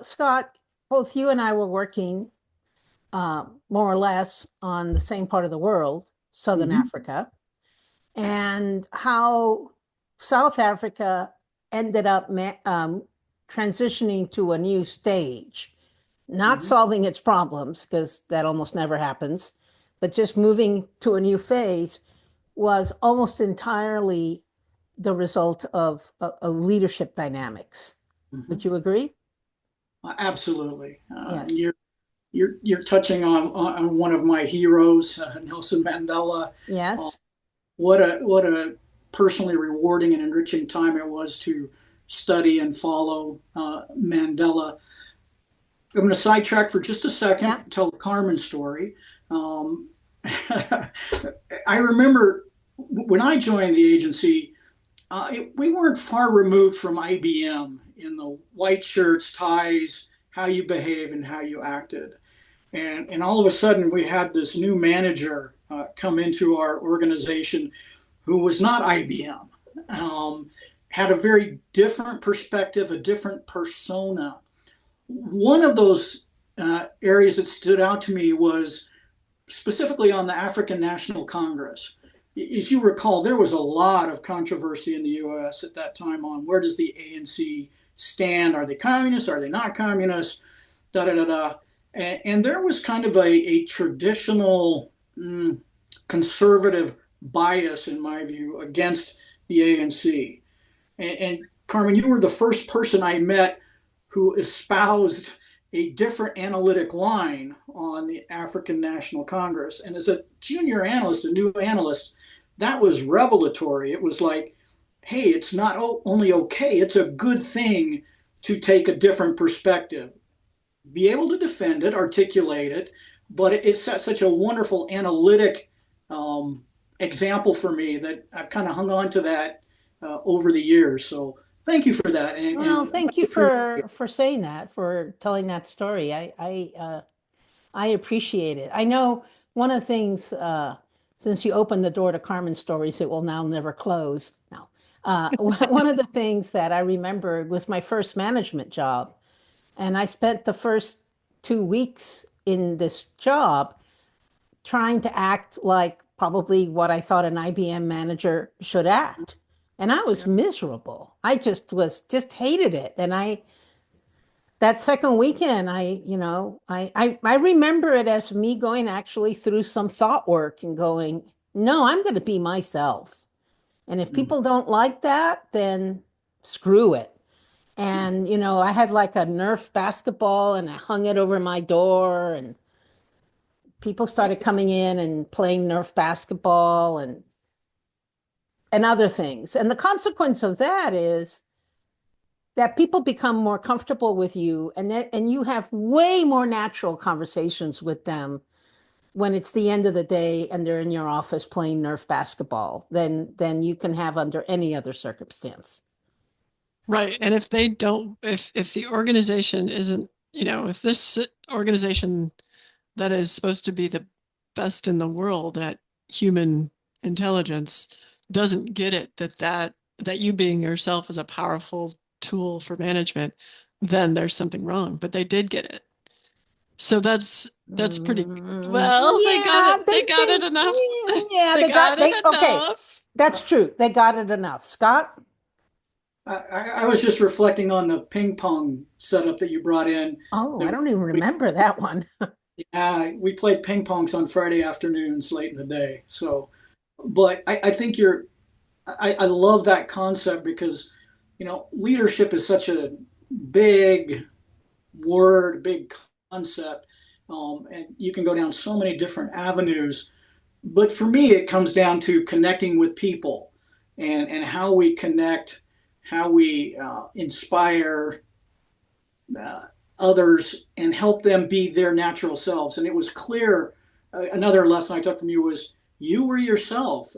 Scott, both you and I were working more or less on the same part of the world, Southern Hmm. Africa, and how South Africa ended up transitioning to a new stage, not Hmm. solving its problems, because that almost never happens, but just moving to a new phase was almost entirely the result of a leadership dynamics. Hmm. Would you agree? Absolutely. Yes. You're touching on one of my heroes, Nelson Mandela. Uh, Yes. what a personally rewarding and enriching time it was to study and follow Mandela. I'm going to sidetrack for just a Yeah. second, tell the Carmen story. Um, I remember when I joined the agency, we weren't far removed from IBM in the white shirts, ties, how you behave and how you acted. And all of a sudden, we had this new manager come into our organization who was not IBM, had a very different perspective, a different persona. One of those areas that stood out to me was specifically on the African National Congress. As you recall, there was a lot of controversy in the US at that time on where does the ANC stand? Are they communists? Are they not communists? Da da da da. And there was kind of a traditional conservative bias, in my view, against the ANC. And Carmen, you were the first person I met who espoused a different analytic line on the African National Congress. And as a junior analyst, a new analyst, that was revelatory. It was like, hey, it's not only okay, it's a good thing to take a different perspective, be able to defend it, articulate it, but it set such a wonderful analytic um, example for me that I've kind of hung on to that over the years. So thank you for that, Well, and thank you for saying that, for telling that story. I appreciate it. I know one of the things, since you opened the door to Carmen stories, it will now never close. No. One of the things that I remember was my first management job. And I spent the first 2 weeks in this job trying to act like probably what I thought an IBM manager should act. And I was yeah. miserable. I just hated it. And that second weekend, I remember it as me going actually through some thought work and going, no, I'm going to be myself. And if Mm. people don't like that, then screw it. And, I had like a Nerf basketball and I hung it over my door, and people started coming in and playing Nerf basketball and other things. And the consequence of that is that people become more comfortable with you, and you have way more natural conversations with them when it's the end of the day and they're in your office playing Nerf basketball than you can have under any other circumstance. Right. And if they don't, if the organization isn't, if this organization that is supposed to be the best in the world at human intelligence doesn't get it that you being yourself is a powerful tool for management, then there's something wrong. But they did get it. So that's pretty well, Yeah, they got it enough. yeah, They got they, it okay, enough. that's true. They got it enough. Scott? I was just reflecting on the ping pong setup that you brought in. Oh, I That don't even we, remember that one. we played ping pongs on Friday afternoons late in the day. So, but I think I love that concept because, leadership is such a big word, big concept, and you can go down so many different avenues. But for me, it comes down to connecting with people and how we connect, how we inspire uh, others and help them be their natural selves. And it was clear. Another lesson I took from you was you were yourself.